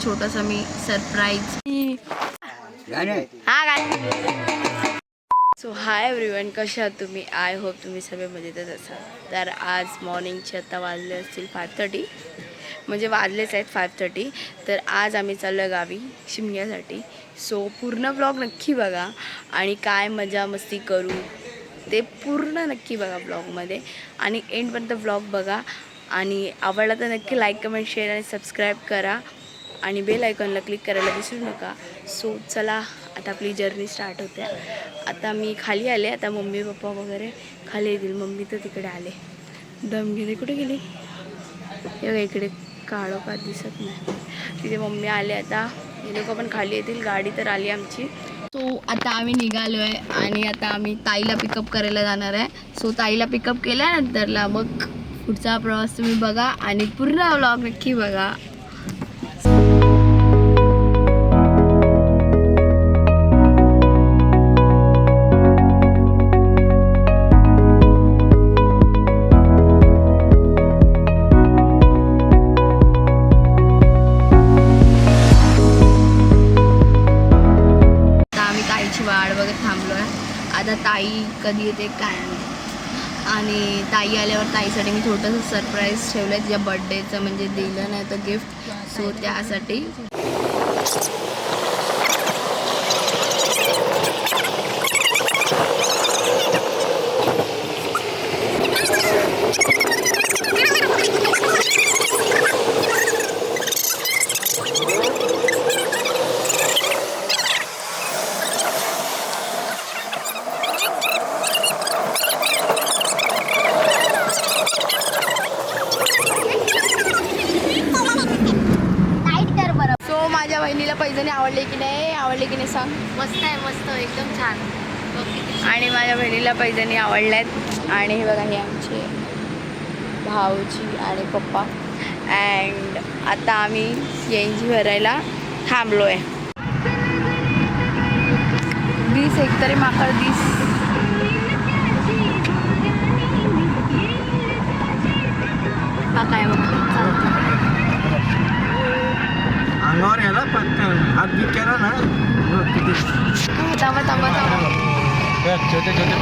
छोटासा मी surprise so hi everyone, कशा आहात तुम्ही? आय होप तुम्ही सगळे मजेतच असाल. तर आज मॉर्निंगचे आता वाजले असतील 5:30, म्हणजे वाजलेच आहेत 5:30. तर आज आम्ही चाललो गावी शिमग्यासाठी. सो पूर्ण ब्लॉग नक्की बघा आणि काय मजा मस्ती करू ते पूर्ण नक्की बघा ब्लॉगमध्ये आणि एंडपर्यंत ब्लॉग बघा. आणि आवडला तर नक्की लाईक, कमेंट, शेअर आणि सबस्क्राईब करा आणि बेल आयकॉनला क्लिक करायला विसरू नका. सो चला आता आपली जर्नी स्टार्ट होते. आता मी खाली आले, आता मम्मी पप्पा वगैरे खाली येतील. मम्मी तर तिकडे आले, दमगिरी कुठे गेली? हे बघा इकडे काळोखात दिसत नाही, तिथे मम्मी आले. आता हे लोक पण खाली येतील, गाडी तर आली आमची. सो आता आम्ही निघालो आहे आणि आता आम्ही ताईला पिकअप करायला जाणार आहे. सो ताईला पिकअप केल्यानंतरला मग पुढचा प्रवास तुम्ही बघा आणि पूर्ण व्लॉग नक्की बघा. वाट बघत थांबलो आहे. आता ताई कधी येते काय नाही. आणि ताई आल्यावर ताईसाठी मी छोटंसं सरप्राईज ठेवलं आहे, तिच्या बड्डेचं, म्हणजे दिलं नाही तर गिफ्ट. सो त्यासाठी माझ्या बहिणीला पैजणी आवडले की नाही सांग. मस्त आहे, मस्त एकदम छान. आणि माझ्या बहिणीला पैजणी आवडल्यात. आणि हे बघा, हे आमचे भाऊजी आणि पप्पा. अँड आता आम्ही सीएनजी भरायला थांबलो आहे. दिस एकतरी माकड दिस. हा काय अंगावर याला हात बीत केला ना. थांबा थांबा थांबा. छोटे छोटे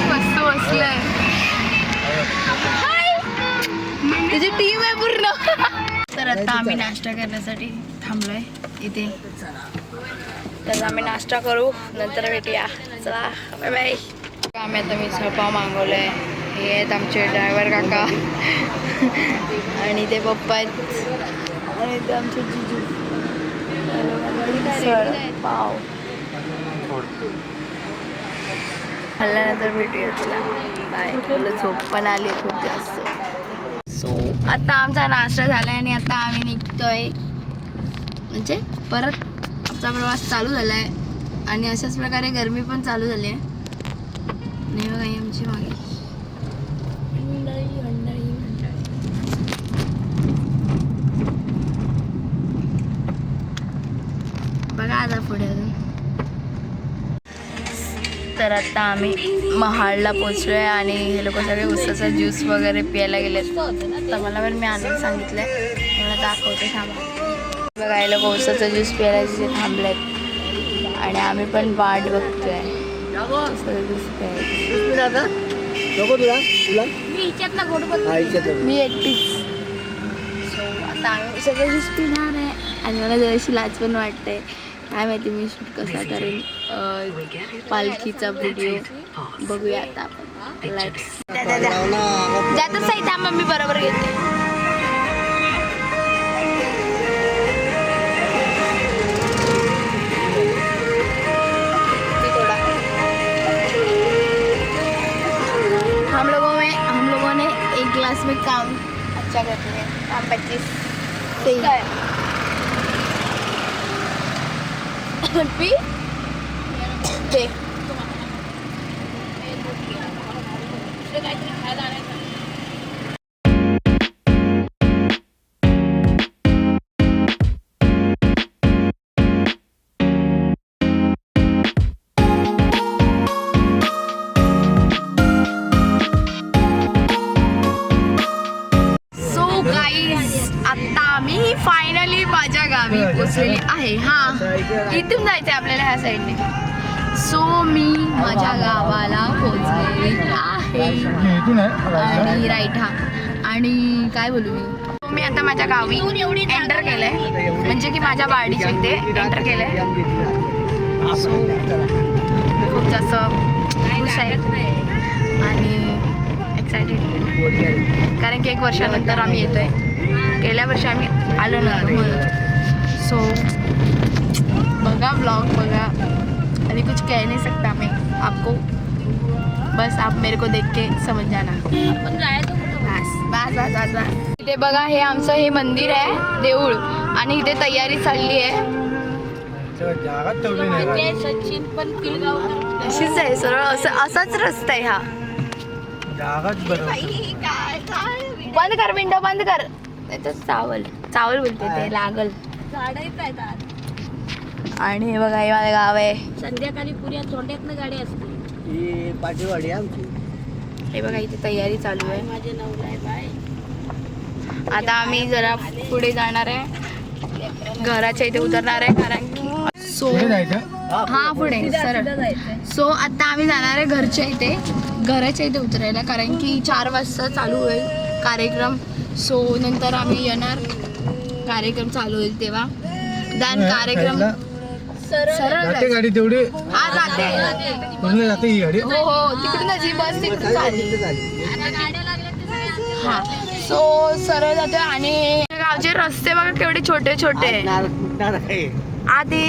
मस्त बसलंय. त्याची टीम आहे पूर्ण. तर आता आम्ही नाश्ता करण्यासाठी थांबलोय इथे. तर आम्ही नाश्ता करू, नंतर भेटूया. चला बाय बाय. आम्ही आता मिसळपाव मागवलंय. हे आहेत आमचे ड्रायव्हर काका आणि ते पप्पा आहेत आणि ते आमचे जिजू. पाव खाल्ल्यानंतर भेटूया. तुला बाय. तुला झोप पण आली खूप जास्त. सो आता आमचा नाश्ता झाला आणि आता आम्ही निघतोय, म्हणजे परत आमचा प्रवास चालू झाला आहे. आणि अशाच प्रकारे गरमी पण चालू झाली आहे. नाही बघा ही आमची मागे बघा आता पुढे अजून. तर आता आम्ही महाडला पोचलो आहे आणि हे लोक सगळे उसाचा ज्यूस वगैरे प्यायला गेलेत. तर मला पण मी आनंद सांगितलं आहे, मला दाखवते थांबा. बघा हे लोक उसाचा ज्यूस प्यायला तिथे थांबलेत आणि आम्ही पण वाट बघतोय ज्यूस प्यायला. मी एकटीच. सो आता आम्ही सगळे ज्यूस पिणार आहे आणि मला जराशी लाज पण वाटते. काय माहिती मी शूट कसा करेन पालखीचा व्हिडिओ. बघूया आता आपण. जातच आहे थांबा, मी बरोबर घेते. हम लोगों ने एक गिलास में काम अच्छा करते हैं. काम 25 पी दे. पोचलेली आहे. हा इथून जायचंय आपल्याला ह्या साईडने. सो मी माझ्या गावाला पोचलेली आहे आणि राईट हा. आणि काय बोलू मी आता माझ्या गावी एंटर केलंय, म्हणजे की माझ्या वाडीच्या इथे एंटर केलंय. सो खूप जास्त खुश आहे आणि एक्सायटेड, कारण की 1 वर्षानंतर आम्ही येतोय. गेल्या वर्षी आम्ही आलो नव्हतो म्हणून. सो बघा ब्लॉग बघा, अभी कुछ कह नहीं सकता मैं आपको, बस आप मेरे को देख के समझ जाना. बस बस बस बस बस. इथे बघा हे आमचं हे मंदिर आहे, देऊळ, आणि इथे तयारी चालली आहे. सचिन पण पिलगावकर अशीच आहे सरळ, असाच रस्ता आहे हा. बंद कर विंडो, बंद कर. चावल चावल बोलते ते, लागल. आणि हे बघा हे माझं गाव आहे. संध्याकाळी पुऱ्या चोंड्यातनं गाडी असते. ही पाठीवाडी आमची. हे बघा इथे तयारी चालू आहे. माझे नवरा आहे बाय. आता आम्ही जरा पुढे जाणार आहे, घराच्या इथे उतरणार आहे, कारण की सो हा पुढे सरळ. सो आता आम्ही जाणार आहे घरच्या इथे, घराच्या इथे उतरायला, कारण की 4 वाजता चालू होईल कार्यक्रम. सो नंतर आम्ही येणार, कार्यक्रम चालू होईल तेव्हा. दॅन कार्यक्रम सरळ जाते गाडी तेवढी. हा जाते पूर्ण जाते ही गाडी. हो हो, तिकडून जी बस तिकडून चालली. हा सो सरळ जातोय. आणि गावचे रस्ते बघा केवढे छोटे छोटे. आधी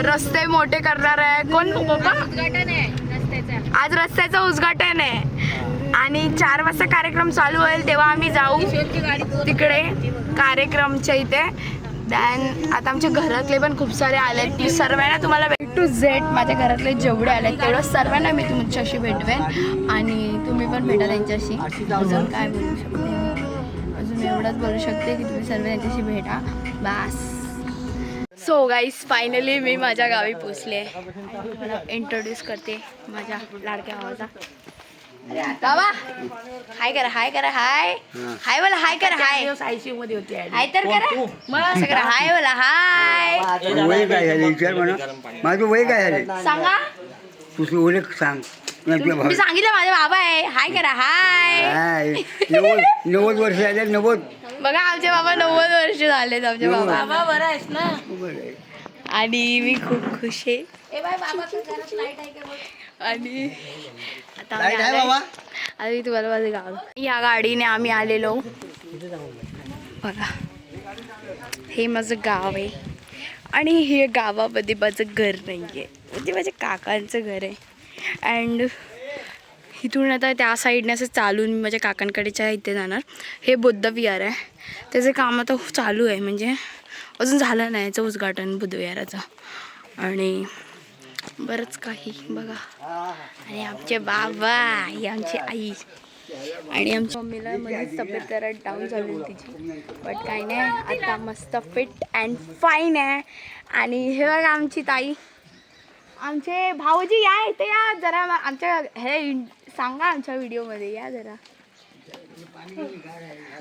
रस्ते मोठे करणार आहे कोण पप्पा? उद्घाटन आहे रस्त्याचं. आज रस्त्याचं उद्घाटन आहे आणि 4 वाजता कार्यक्रम चालू होईल, तेव्हा आम्ही जाऊ तिकडे कार्यक्रमच्या इथे. दॅन आता आमच्या घरातले पण खूप सारे आलेत, की सर्वांना तुम्हाला टू झेड माझ्या घरातले जेवढे आलेत तेवढं सर्वांना मी तुमच्याशी भेटवेन, आणि तुम्ही पण भेटा त्यांच्याशी. अजून काय बोलू शकते मी? अजून एवढंच बोलू शकते की तुम्ही सर्व त्यांच्याशी भेटा, बास. सो गाईस फायनली मी माझ्या गावी पोचले. मला इंट्रोड्यूस करते माझ्या लाडक्या भावाचा. बाबा हाय करा, हाय करा, हाय हाय बोला, हाय करा, हाय मध्ये होती हाय तर करा, असं करा, हाय बोला, हाय. वय काय झाले विचार म्हणा, माझं वय काय झाले सांगा, तुझं ओळख सांग. मी सांगितलं माझे बाबा आहे, हाय करा, हाय. 90 वर्ष झाले. 90. बघा आमचे बाबा 90 वर्ष झालेत आमचे बाबा. बाबा बरं आहेस ना? आणि मी खूप खुश आहे. ए बाय बाबा घरात लाईट आहे का बघ. आणि आता लाईट आहे बाबा. आता मी तुम्हाला माझं गाव, या गाडीने आम्ही आलेलो. बघा हे माझं गाव आहे, आणि हे गावामध्ये माझं घर नाही आहे, म्हणजे माझ्या काकांचं घर आहे. अँड इथून आता त्या साईडने असं चालून मी माझ्या काकांकडेच्या इथे जाणार. हे बुद्ध विहार आहे, त्याचं काम आता चालू आहे, म्हणजे अजून झालं नाही याचं उद्घाटन बुद्ध विहाराचं. आणि बरंच काही बघा. आणि आमचे बाबा, ही आमची आई, आणि आमच्या मम्मीला मध्येच तब्येत जरा डाऊन झाली होती तिची, बट काही नाही, आता मस्त फिट अँड फाईन आहे. आणि हे बघा आमची ताई, आमचे भाऊजी या इथे या जरा, आमच्या हे सांगा आमच्या व्हिडिओमध्ये या जरा.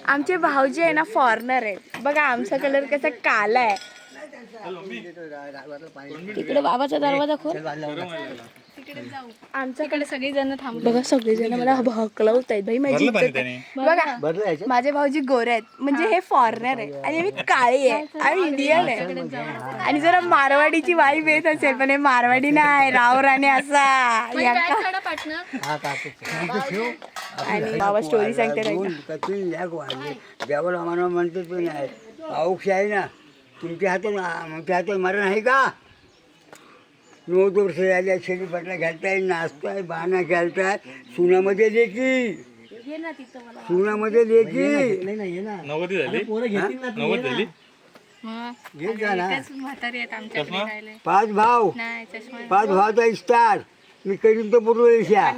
आमचे भाऊजी आहे ना फॉरेनर आहेत, बघा आमचा कलर कसा काला आहे. तिकडे बाबाचा दरवाजा खोल, आमच्याकडे सगळेजण थांबले बघा, सगळेजण मला हकलवत आहेत भाई, माझी इज्जत आहे. बघा माझे भाऊजी गोरे आहेत, म्हणजे हे फॉरेनर आहे आणि मी काळी आहे आणि इंडियन आहे. आणि जरा मारवाडीची वाईफ येत असेल, पण हे मारवाडी नाही, रावराणे असा. आणि बाबा स्टोरी सांगते देवाला आम्हाला म्हणते पण आहे, पाऊस आहे ना तुमच्या हातात मरण आहे का? 90 वर्ष झाल्या, शेती पटला घालताय, नाचताय, बाणा घालताय, सुनामध्ये लेकी, सुनामध्ये लेकी. 90 झाली. 90 झाली. घेत जा ना. 5 भाव, 5 भावाचा इस्तार. मी करीन तो पूर्व रेषा,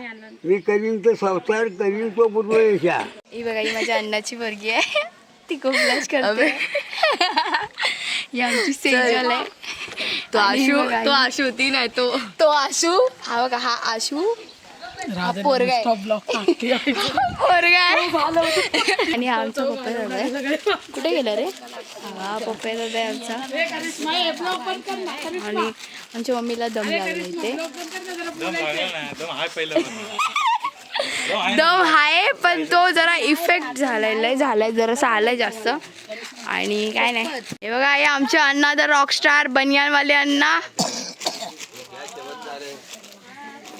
मी करीन तो संसार, करीन तो पूर्व रेषा. ही बघा ही माझ्या अण्णाची वर्गी आहे, ती खूप फ्लॅश करते. ही आमची सेजल आहे. तो आशू, तो आशू ती नाही, तो आशू. हा बघा हा आशू, हा पोरगा आहे. पोरगा आहे. आणि हा आमचा पप्पा दादा आहे. कुठे गेला रे? हा पप्पा दादा आहे आमचा. आणि आमच्या मम्मीला दम लागला इथे. दम आहे पण तो जरा इफेक्ट झालाय जरासा आलाय जास्त. आणि काय नाही, हे बघा हे आमचे अण्णा द रॉकस्टार बनियानवाले अण्णा.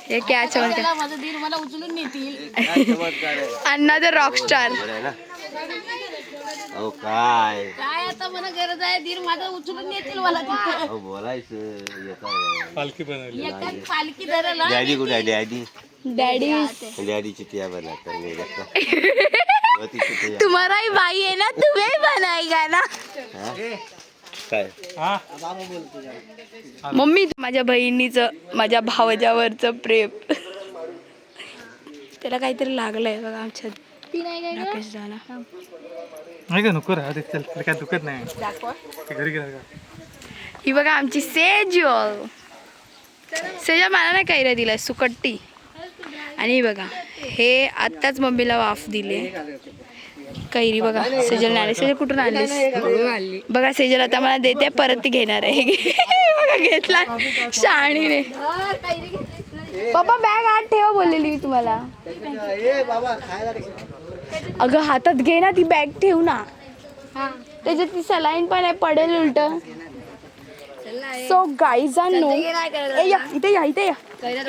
हे क्या चमत्कार, माझा दीर मला उचलून नेतील. अण्णा द रॉकस्टार. अहो काय काय आता मला गरज आहे, दीर माझा उचलून नेतील मला तिथे. अहो बोलायचं येतं. पालखी बनवली. एकाच पालखी धरला. डॅडी कुठे आहे डॅडी डॅडी डॅडीची टिया बनवतात मी तुम्हाराही भाई है ना, तुम्हें बनाएगा ना. काय हा मम्मी माझ्या बहिणीचं माझ्या भावजावरचं प्रेम. त्याला काहीतरी लागलंय बघा आमच्या राकेश दादा. नाही का नको राहू दे, चल त्याला काय दुखत नाही. ते घरी गेला का? ही बघा आमची सेजल. सेजल मला नाही कैऱ्या दिलाय, सुकट्टी. आणि ही बघा हे आत्ताच मम्मीला वाफ दिले कैरी. बघा सेजल आले. सेजल कुठून आणलीस? बघा सेजल आता मला देते, परत ती घेणार आहे. बघा घेतला शहाणीने. पप्पा बॅग आत ठेवा बोललेली मी तुम्हाला. अगं हातात घे ना, ती बॅग ठेव ना. त्याच्यात ती सलाईन पण आहे, पडेल उलट. सो गाईजांनो इथे या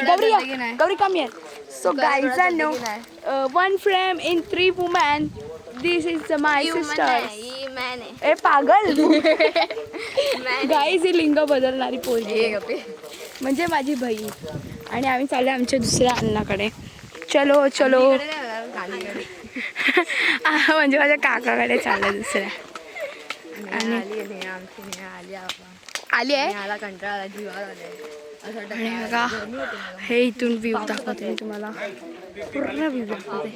गौरी या. गौरी कम या. सो गाईजांनो 1 frame in 3 women. This is my sister. ए पागल. गाईज ही लिंग बदलणारी पोरगी म्हणजे माझी बहीण. आणि आम्ही चाललो आमच्या दुसऱ्या अण्णाकडे. चलो चलो. म्हणजे माझ्या काकाकडे चाललं दुसऱ्या. आणि आली आहे. आणि बघा हे इथून व्ह्यू दाखवते मी तुम्हाला, पूर्ण व्ह्यू दाखवते.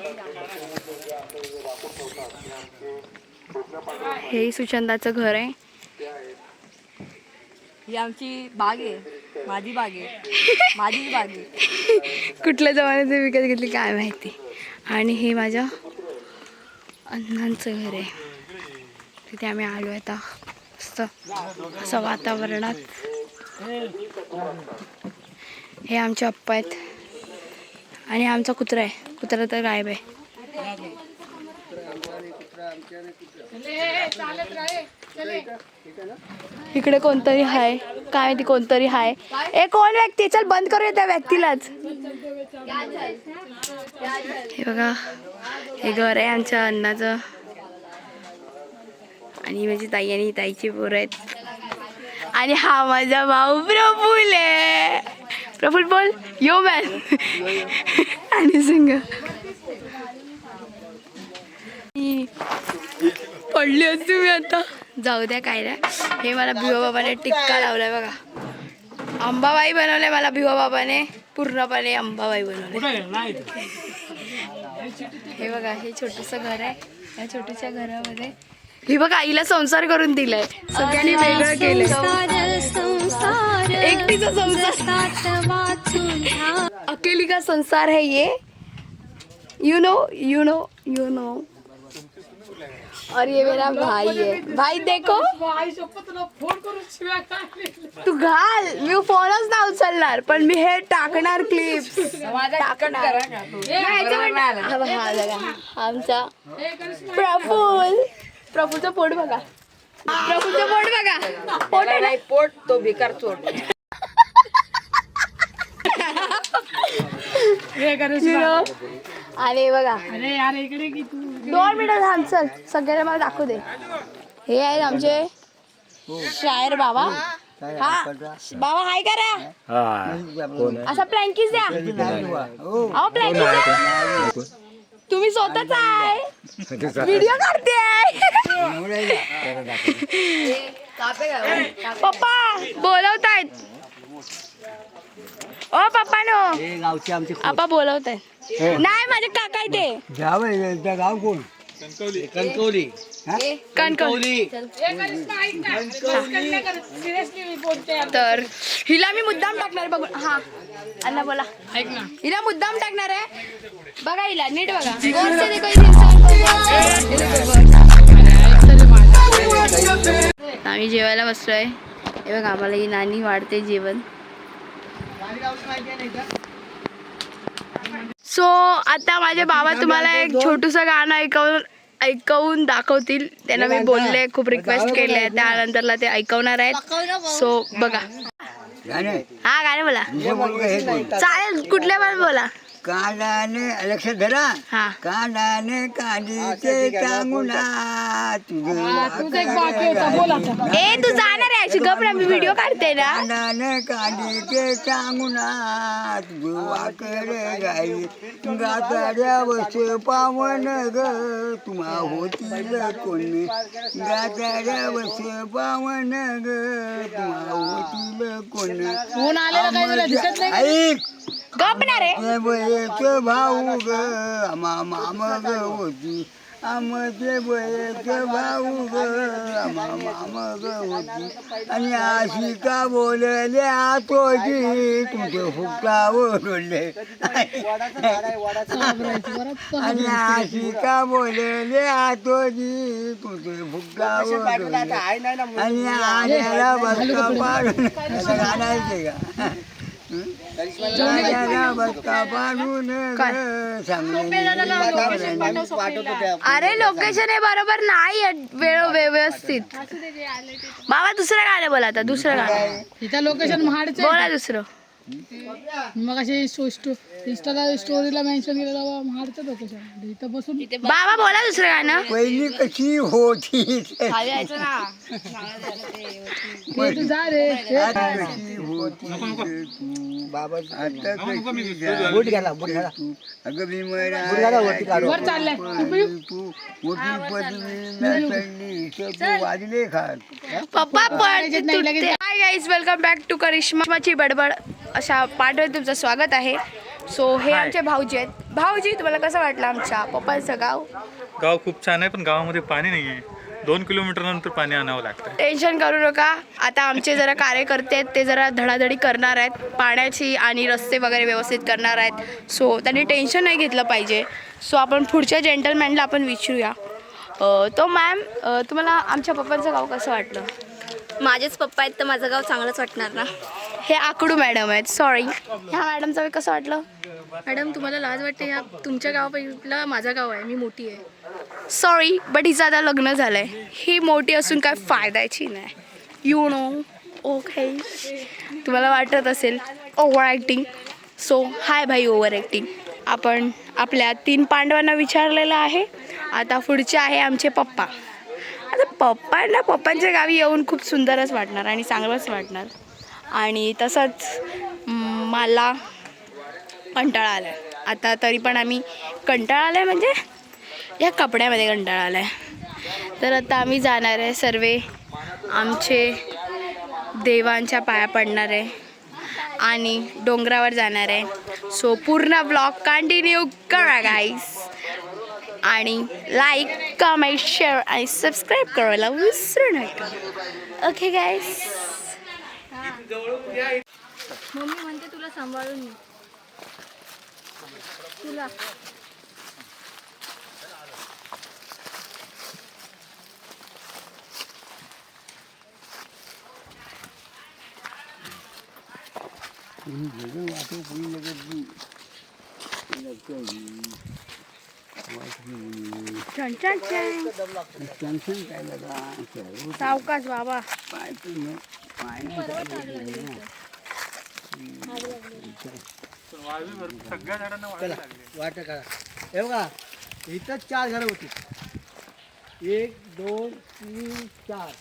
हे सुचंदाचं घर आहे. ही आमची बाग आहे, माझी बाग आहे, माझीच बाग आहे. कुठल्या जमान्यात विकत घेतली काय माहिती. आणि हे माझ्या अण्णांचं घर आहे. तिथे आम्ही आलो आहे आता मस्त असं वातावरणात. हे आमचे अप्पा आहेत. आणि आमचा कुत्रा आहे. कुत्रा तर गायब आहे. इकडे कोणतरी आहे, काय माहिती कोणतरी आहे. ए कोण व्यक्ती, चल बंद करूया त्या व्यक्तीलाच. हे बघा हे घर आहे आमच्या अण्णाचं. आणि माझी ताई आणि ताईची पोरं आहेत. आणि हा माझा भाऊ प्रफुल आहे. प्रफुल बोल यो मॅन. आणि सिंग पडली असते मी आता. जाऊ द्या काय रे. हे मला भिवा बाबाने टिक्का लावलाय बघा. अंबाबाई बनवलंय मला भिवा बाबाने, पूर्णपणे अंबाबाई बनवलंय. हे बघा हे छोटंसं घर आहे. या छोट्याशा घरामध्ये हे बघा आईला संसार करून दिलाय. सगळ्यांनी वेगळं केलंय. एकटीचा संसार, अकेली का संसार है ये. You know. और ये मेरा भाई है. भाई देखो तू घाल. मी फोनच ना उचलणार पण मी हे टाकणार क्लिप्स टाकणार. आमचा प्रफुलचं पोट बघा. प्रफुलचं पोट बघा. पोट नाही पोट तो बेकार चोट. आणि बघा 2 मिनिटं थांब. चल सगळ्यांना मला दाखवू दे. हे आहेत आमचे शायर बाबा. हा बाबा हाय करा. असा प्लँकीस द्या. अहो प्लँकीस द्या. तुम्ही स्वतःच आहे. व्हिडिओ काढते. पप्पा बोलवतायत. ओ पप्पा नो गावचे आमचे आपा बोलवतायत. नाही माझे काका इथे. गाव कोण कणकवली हा? कणकवली. तर हिला मी मुद्दाम टाकणार बघ. हा अण्णा बोला. ऐक ना, हिला मुद्दाम टाकणार आहे बघा. हिला नीट बघा. कोणते देखो इथे आम्ही जेवायला बसलोय. हे बघा, आम्हाला ही नानी वाढते जेवण. सो आता माझे बाबा तुम्हाला एक छोटूसं गाणं ऐकवून दाखवतील. त्यांना मी बोलले, खूप रिक्वेस्ट केले, त्यानंतरला ते ऐकवणार आहेत. सो बघा. गाणे हा गाणे बोला. दुसरं बोलू का हेच बोलू? चालेल, कुठल्या पण बोला. कानाने लक्षात धरा. हा. कानाने कांदीचे टांगुना तुझं ए तू जाणार आहे अशी गप ना, मी व्हिडिओ काढते ना. कानाने कांदीचे टांगुना तुझं वाकडे गाई गाताड्या बस पावन ग तुम्हा होतील कोणी गाताड्या बस पावन ग तुम्हा होतील कोणी ऐक गप ना रे. ते बयेचे भाऊ ग माम ग होती आमचे बयेचे भाऊ ग माम ग होती आणि अशी का बोलले आतोजी तुझे फुकटा ओढले आणि अशी का बोलले आतोजी तुझे फुकटा ओढले आणि आल्याला बसका पाडून असं गाणायचे का अरे लोकेशन हे बरोबर नाही व्यवस्थित. बाबा दुसरं गाणं बोला. आता दुसरं गाणं इथं लोकेशन महाडचं बोला. दुसरं मग अशी इंस्टाला स्टोरीला मेन्शन केलं बाबा महाडचं लोकेशन. इथं बसून बाबा बोला दुसरं गाणं. पहिली कशी होती तू जा रे. कशी होती तू बाबा आता कशी बुट घाला अगं मी वर चाललंय. तू मोठी पदवी तू वाजले खात पप्पा hi guys, welcome back to करिश्माची बडबड अशा पाठवत तुमचं स्वागत आहे. सो हे आमचे भाऊजी आहेत. भाऊजी, तुम्हाला कसं वाटलं आमच्या पप्पांचं गाव? गाव खूप छान आहे, पण गावामध्ये पाणी नाही आहे. 2 किलोमीटर नंतर पाणी आणावं लागतं. टेन्शन करू नका. आता आमचे जरा कार्यकर्ते आहेत, ते जरा धडाधडी करणार आहेत पाण्याची आणि रस्ते वगैरे व्यवस्थित करणार आहेत. सो त्यांनी टेन्शन नाही घेतलं पाहिजे. सो आपण पुढच्या जेंटलमॅनला आपण विचारूया. तो मॅम, तुम्हाला आमच्या पप्पांचं गाव कसं वाटलं? माझेच पप्पा आहेत तर माझं गाव चांगलंच वाटणार ना. हे आकडू मॅडम आहेत. सॉरी. ह्या मॅडमचं कसं वाटलं? मॅडम, तुम्हाला लाज वाटते? ह्या तुमच्या गावापैकी माझं गाव आहे, मी मोठी आहे. सॉरी, बट हिचं आता लग्न झालं आहे. ही मोठी असून काय फायद्याची नाही. You know. ओके, तुम्हाला वाटत असेल ओव्हर ॲक्टिंग. सो हाय भाई ओव्हर ॲक्टिंग. आपण आपल्या 3 पांडवांना विचारलेलं आहे. आता पुढचे आहे आमचे पप्पा. आता पप्पांच्या गावी येऊन खूप सुंदरच वाटणार आणि चांगलंच वाटणार. आणि तसंच मला कंटाळा आला आहे आता. तरी पण आम्ही कंटाळा आला आहे म्हणजे या कपड्यामध्ये कंटाळा आला आहे. तर आता आम्ही जाणार आहे सर्वे आमचे देवांच्या पाया पडणार आहे आणि डोंगरावर जाणार आहे. सो पूर्ण ब्लॉग कंटिन्यू करा गाईस. आणि लाईक, कमेंट, शेअर आणि सबस्क्राईब करायला विसरू नका. ओके गाईस. मम्मी म्हणते तुला सांभाळून तुला छान छान छान. टेन्शन काय बघा सावकाश बाबा. पाय तुम्ही पाय सगळ्या झाडांना वाढ लागली. वाट करा. हे बघा, इथं 4 झाडं होती. 1 2 3 4.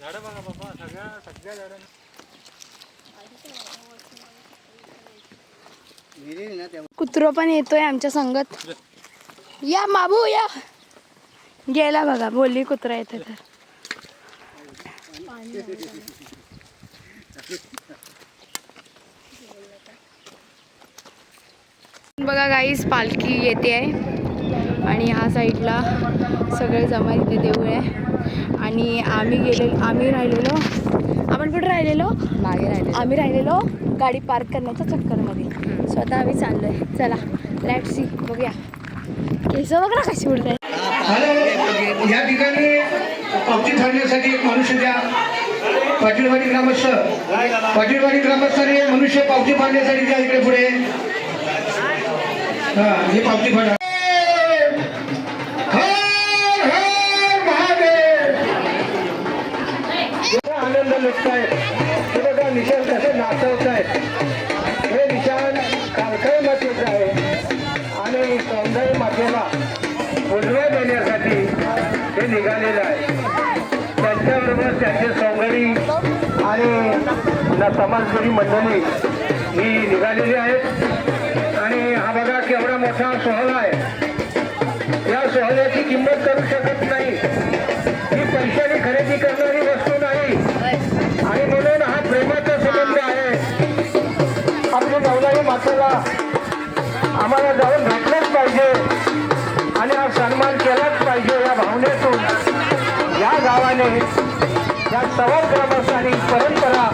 झाडं बघा बाबा, सगळ्या झाडांना. कुत्रो पण येतोय आमच्या संगत. या बाबू या. गेला बघा, बोलली कुत्रा येते तर. बघा गाईस पालखी येते आहे आणि ह्या साईडला सगळे जमा इथे देऊळ आहे आणि आम्ही राहिलेलो आपण कुठे राहिलेलो मागे राहिलेलो आम्ही राहिलेलो गाडी पार्क करण्याच्या चक्करमध्ये स्वतः आम्ही चाललो आहे. चला लेट्स सी बघूया. केस बघ ना कशी उडत आहे. हॅलो, या ठिकाणी पावती फाडण्यासाठी एक मनुष्य द्या. पाटीलवाडी ग्रामस्थांनी मनुष्य पावती फाडण्यासाठी द्या इकडे पुढे. हा, ही पावती फाडा. हर हर महादेव. आनंद लुटतायत हे बघा. निशाण कसे नाचवत आहेत. हे निशाण कालकाई मातेचं आहे आणि सौंदर्य मातेला उजव्या देण्यासाठी हे निघालेलं आहे. त्यांच्याबरोबर त्यांचे सौंदर्य आणि समाजसेवी मंडळी ही निघालेली आहेत आणि हा बघा केवढा मोठा सोहळा आहे. या सोहळ्याची किंमत करू शकत नाही. ही पैशाने खरेदी करणारी वस्तू नाही आणि म्हणून हा प्रेमाचा संबंध आहे. आपल्या नवलाई मातेला आम्हाला जाऊन भेटलंच पाहिजे आणि हा सन्मान केलाच पाहिजे या भावनेतून या गावाने या सर्व ग्रामस्थांनी परंपरा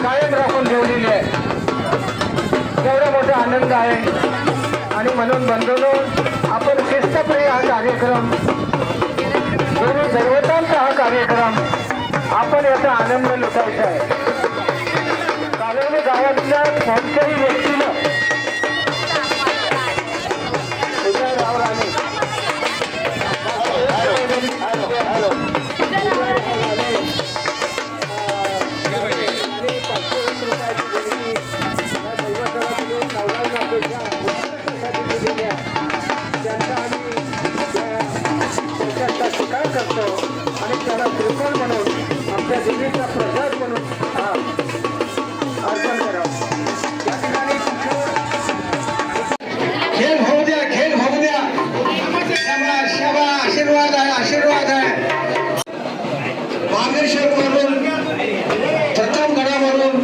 कायम राखून ठेवलेली आहे. एवढा मोठा आनंद आहे आणि म्हणून बंधूंनो, आपण शिस्तप्रिय हा कार्यक्रम देवी दैवतांचा हा कार्यक्रम आपण याचा आनंद लुटायचा आहे. कालवली गावातल्या कोणत्याही व्यक्तीनं करतो आणि त्याला श्रीफळ म्हणून आमच्या देवीचा प्रसाद म्हणून हा अर्पण करावं. या ठिकाणी खेळ होऊ द्या, खेळ होऊ द्या. आशीर्वाद आहे, आशीर्वाद आहे. मार्गेश्वर वरून प्रथम गडावरून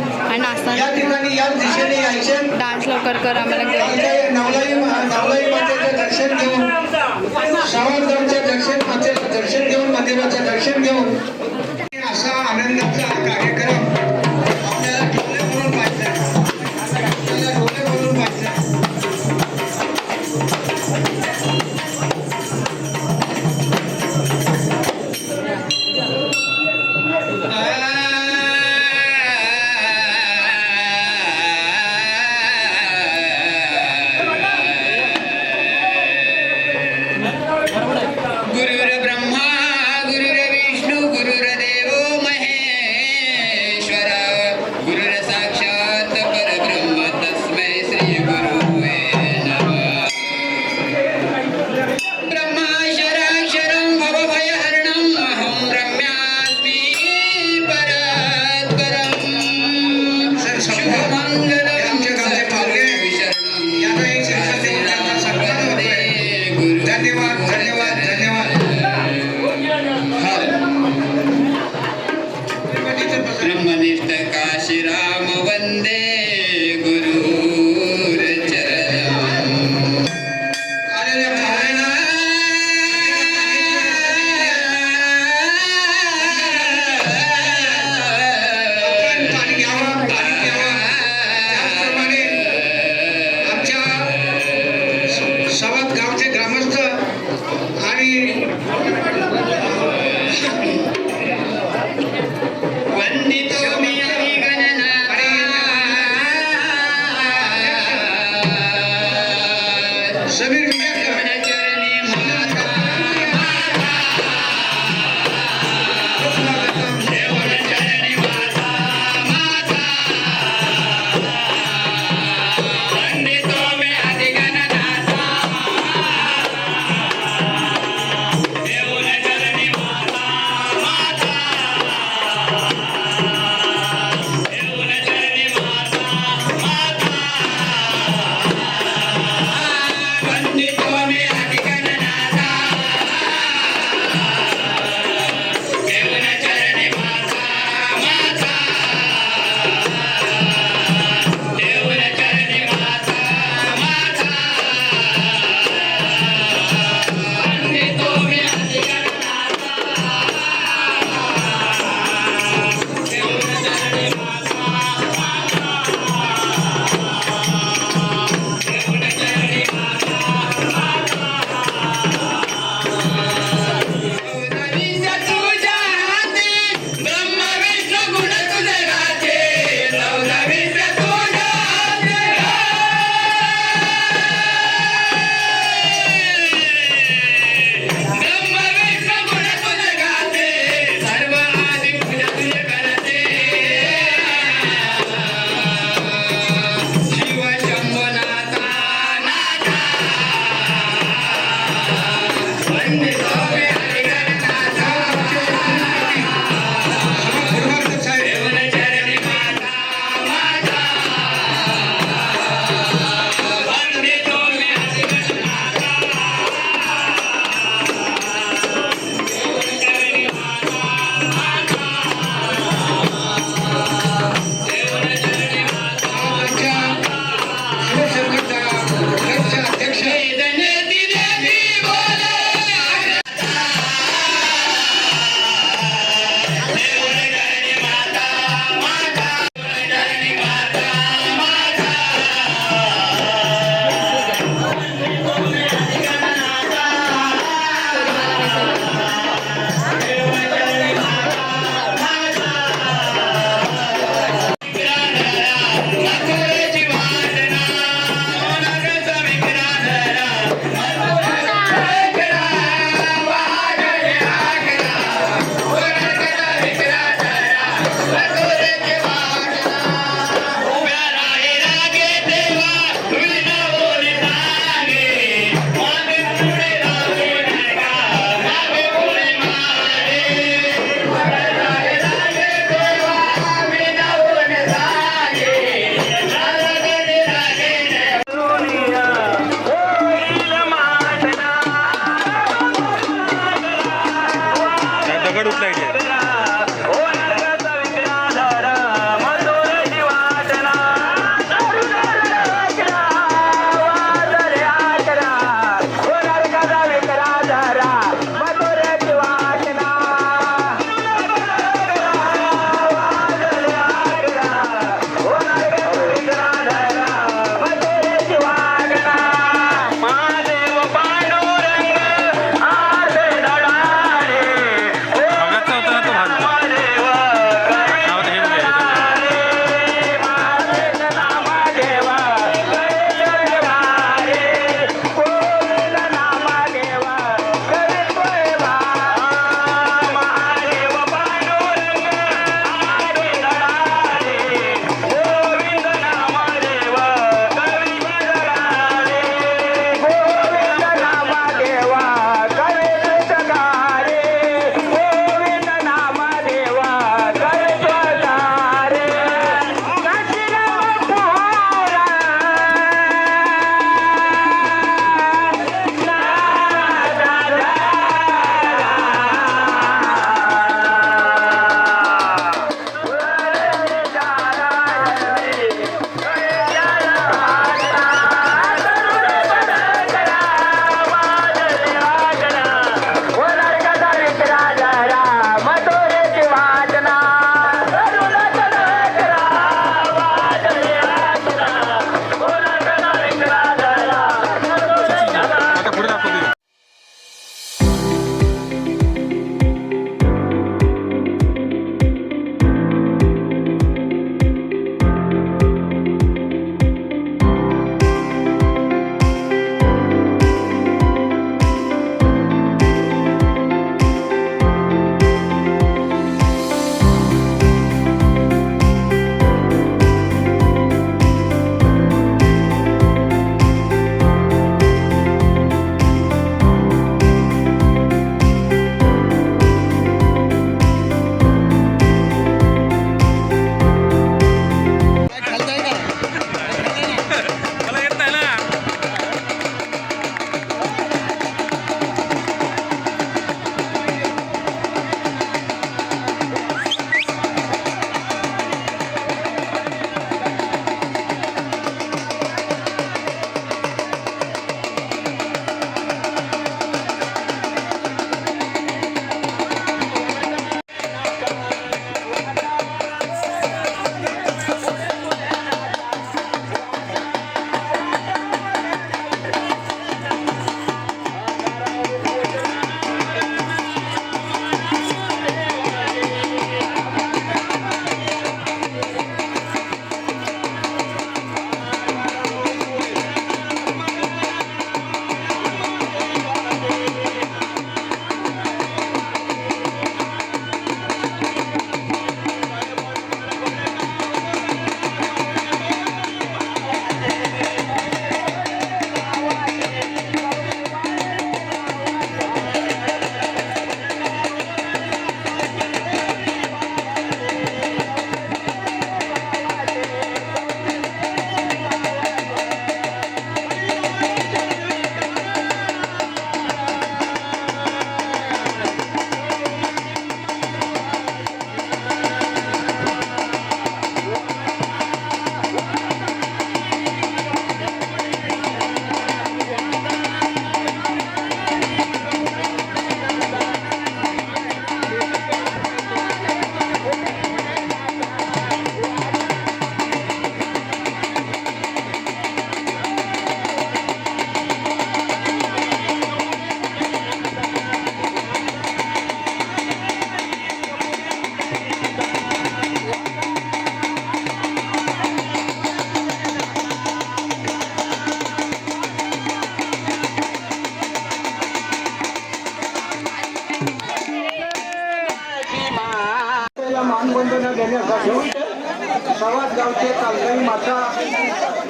या ठिकाणी या दिशेने यायचे. डान्स लवकर कर आम्हाला नवलाई मातेचं दर्शन घेऊन सावंतरावचं दर्शन घेऊन मंदिराचं दर्शन घेऊन असा आनंदाचा कार्यक्रम आपल्याला डोळे म्हणून पाहिजे. आपल्याला डोळे म्हणून पाहिजे. ब्रह्मनिष्ठ काशीराम वंदे गुरुर चरणम.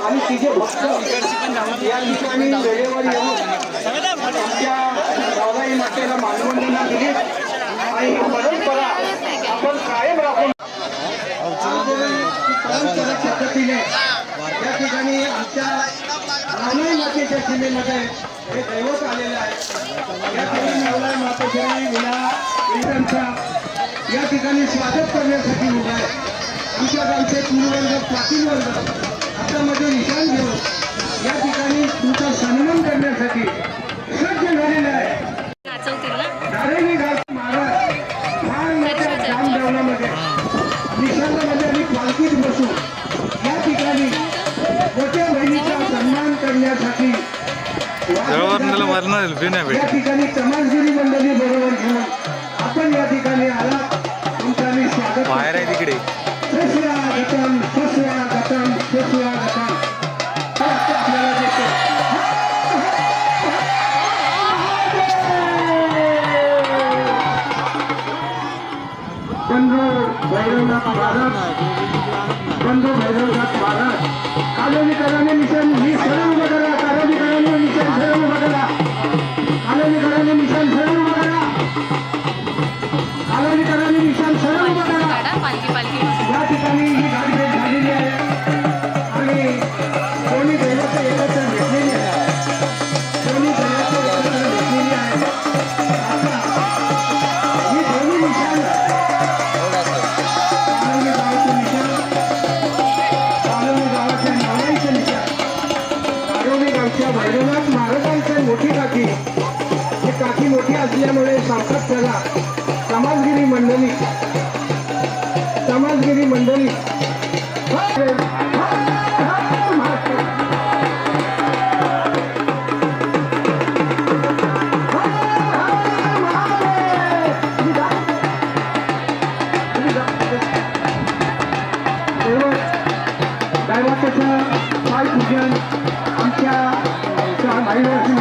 आणि तिचे भक्त या ठिकाणी वेळेवर येऊन आमच्या गावाई मातेला मानवंदना दिली आणि ही परंपरा आपण कायम राखून पद्धतीने या ठिकाणी आमच्या रामाई मातेच्या सीमेमध्ये हे दैवत आलेलं आहे. या ठिकाणी नवलाई मातेच्या विना या ठिकाणी स्वागत करण्यासाठी उभा आहे. आमच्या गावचे पूर्ववर्ग प्राचीन वर्ग हातामध्ये निशाण घेऊन या ठिकाणी तुमचा सन्मान करण्यासाठी सज्ज झालेला आहे. नारायणी गाव महाराज फार मोठ्या जामजवळामध्ये निशाणामध्ये आणि पालखीत बसून या ठिकाणी मोठ्या बहिणीचा सन्मान करण्यासाठी या ठिकाणी समाजगिरी मंडळी बरोबर घेऊन आपण या ठिकाणी आला. तुमचं आम्ही स्वागत बाहेर आहे तिकडे. सुस्वागतम सुस्वागतम सुस्वागतम आपल्याला देतो. बंधू भैरवनाथ महाराज बंधू भैरवनाथ महाराज कालोनीकराने निशाण ही सरळ उभं करा. कालोनीकराने निशाण सरळ उभं करा. कालोनीकराने निशाण सरळ उभं करा. कालोनीकराने निशाण सरळ उभं करा. या ठिकाणी ही गाडी भेट झालेली आहे आणि कोणी दैवत एकत्र भेटलेली आहे. कोणी दैवत एकत्र भेटलेली आहे. आता ही दोन्ही निशाण कालोनी गावाचं निशाण कालोनी गावाच्या नावाईचं निशाण कालोनी गावच्या भैरवनाथ महाराजांचं मोठी काठी ही काठी मोठी असल्यामुळे सावकाश त्याला समाजगिरी मंडळी दैवताचं पाय पूजन आमच्या माईवरती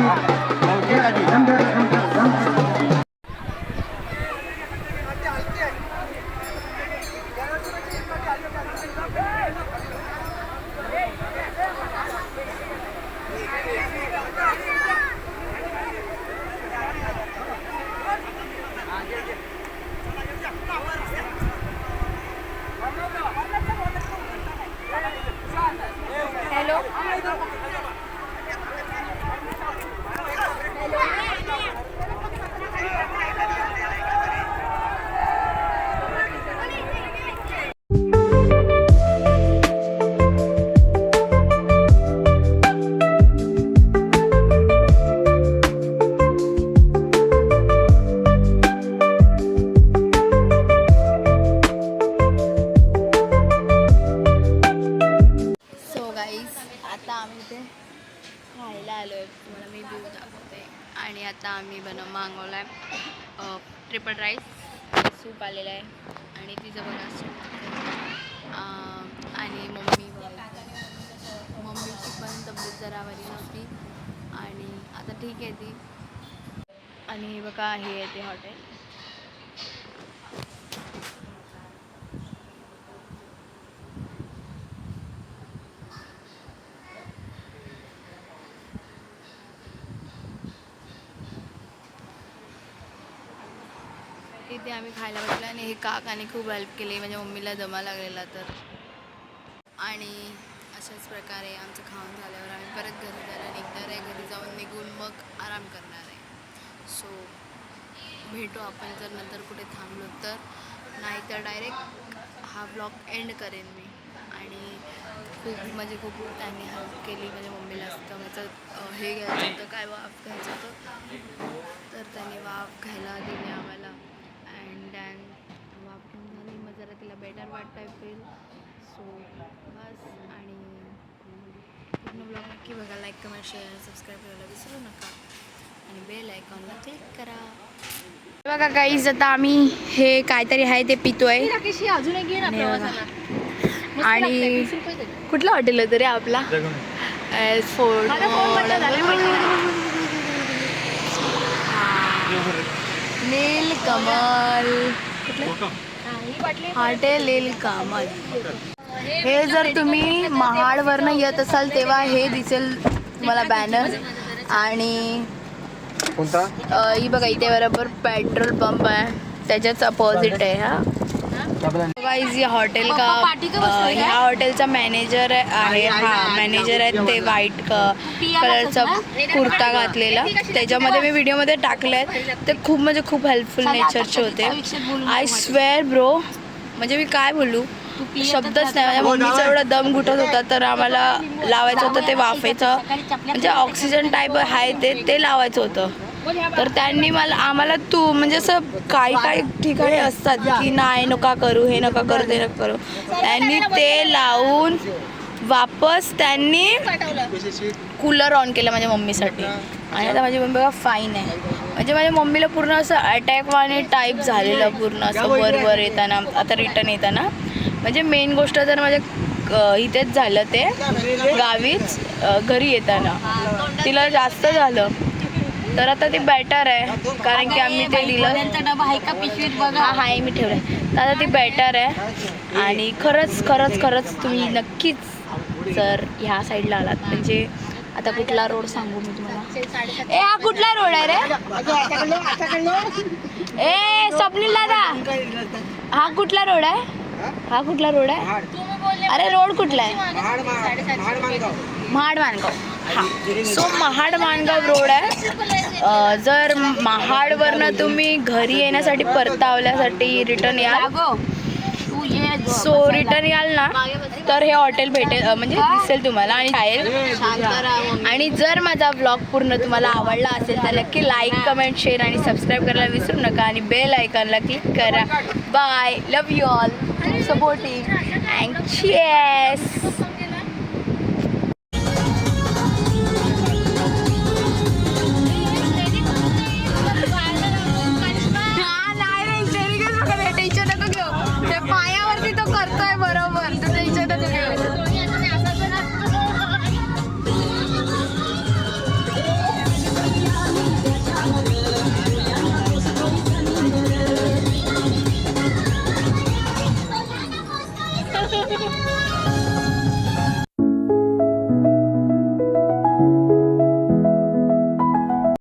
खायला आलो आहे. तुम्हाला मी व्ह्यू दाखवते. आणि आता आम्ही मागवला आहे ट्रिपल राईस, सूप आलेलं आहे आणि तिचं बघा सूप. आणि मम्मीची पण तब्येत जरा बरी नव्हती आणि आता ठीक आहे ती. आणि हे बघा हे आहे ते हॉटेल. इथे आम्ही खायला बसलो आणि हे काकाने खूप हेल्प केली म्हणजे मम्मीला दमा लागलेला तर. आणि अशाच प्रकारे आमचं खाऊन झाल्यावर आम्ही परत घरी जायला निघणार आहे. घरी जाऊन निघून मग आराम करणार आहे. सो भेटू आपण जर नंतर कुठे थांबलो तर, नाही तर डायरेक्ट हा ब्लॉग एंड करेन मी. आणि खूप त्यांनी हेल्प केली म्हणजे मम्मीला असतं माझं हे घ्यायचं होतं, काय वाफ घ्यायचं होतं तर त्यांनी वाफ घ्यायला दिली आम्हाला. अँड वाफ घेऊन झाली मग जरा तिला बेटर वाटतं फील. सो बस. आणि पूर्ण ब्लॉग नक्की बघा. लाईक कमेंट शेअर सबस्क्राईब करायला विसरू नका आणि बेल आयकॉनला क्लिक करा. बघा गाईज आता आम्ही हे काहीतरी आहे ते पितोय. अजून एक घे ना प्रवासाला. आणि कुठलं हॉटेल होतं रे आपला? नीलकमल. हॉटेल नीलकमल. हे जर तुम्ही महाडवरनं येत असाल तेव्हा हे दिसेल तुम्हाला बॅनर. आणि ही बघा इथे बरोबर पेट्रोल पंप आहे, त्याच्याच अपोजिट आहे हा. गाइस ये हॉटेल का ह्या हॉटेलचा मॅनेजर आहे. हा मॅनेजर आहे ते व्हाईट कलरचा कुर्ता घातलेला. त्याच्यामध्ये मी व्हिडिओमध्ये टाकले आहेत. ते खूप म्हणजे खूप हेल्पफुल नेचरचे होते. आय स्वेअर ब्रो, म्हणजे मी काय बोलू, शब्दच नाही. माझ्या मम्मीचा एवढा दम घुटत होता तर आम्हाला लावायचं होतं ते वाफेचं, म्हणजे ऑक्सिजन टाईप आहे ते लावायचं होतं. तर त्यांनी आम्हाला म्हणजे असं काही ठिकाणी असतात की नाही नका करू, हे नका करू, ते नका करू. त्यांनी ते लावून वापस त्यांनी कूलर ऑन केलं माझ्या मम्मीसाठी. आणि आता माझी मम्मी बघा फाईन आहे. म्हणजे माझ्या मम्मीला पूर्ण असं अटॅकवाणी टाईप झालेलं, पूर्ण असं वर येताना, आता रिटर्न येताना. म्हणजे मेन गोष्ट तर माझ्या इथेच झालं, ते गावीच घरी येताना तिला जास्त झालं. तर आता ते बेटर आहे कारण की आम्ही ते दिलं. डबा आहे का पिशवीत बघा. हा आहे मी ठेवलं. तर आता ते बेटर आहे. आणि खरंच तुम्ही नक्कीच जर ह्या साईडला आलात, म्हणजे आता कुठला रोड सांगू मी तुम्हाला. हा कुठला रोड आहे रे? स्वप्नील दादा, हा कुठला रोड आहे? अरे रोड कुठला आहे? महाड माणगाव. हा, सो महाड माणगाव रोड आहे. जर महाडवरनं तुम्ही घरी येण्यासाठी परतावल्यासाठी रिटर्न याल, सो रिटर्न याल ना, तर हे हॉटेल भेटेल, म्हणजे दिसेल तुम्हाला आणि राहील. आणि जर माझा ब्लॉग पूर्ण तुम्हाला आवडला असेल तर नक्की लाईक, कमेंट, शेअर आणि सबस्क्राईब करायला विसरू नका. आणि बेल आयकॉनला क्लिक करा. Bye, love you all, supportive and cheers. पायावरती तो करतोय बरोबर, तू टेन्शन नको घेऊ.